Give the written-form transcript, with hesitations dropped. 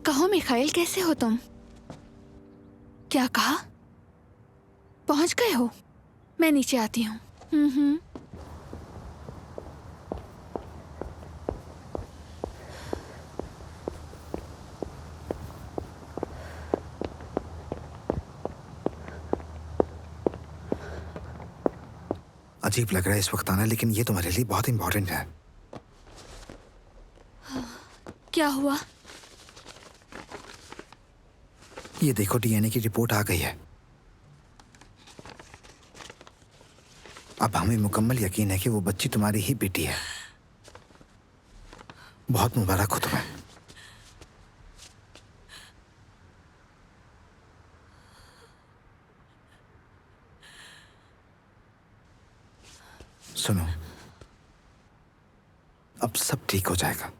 कहो मिखाइल, कैसे हो तुम? क्या कहा? पहुंच गए हो? मैं नीचे आती हूँ। अजीब लग रहा है इस वक्त आना, लेकिन ये तुम्हारे लिए बहुत इंपॉर्टेंट है। क्या हुआ? ये देखो, डीएनए की रिपोर्ट आ गई है। अब हमें मुकम्मल यकीन है कि वो बच्ची तुम्हारी ही बेटी है। बहुत मुबारक हो तुम्हें। सुनो, अब सब ठीक हो जाएगा।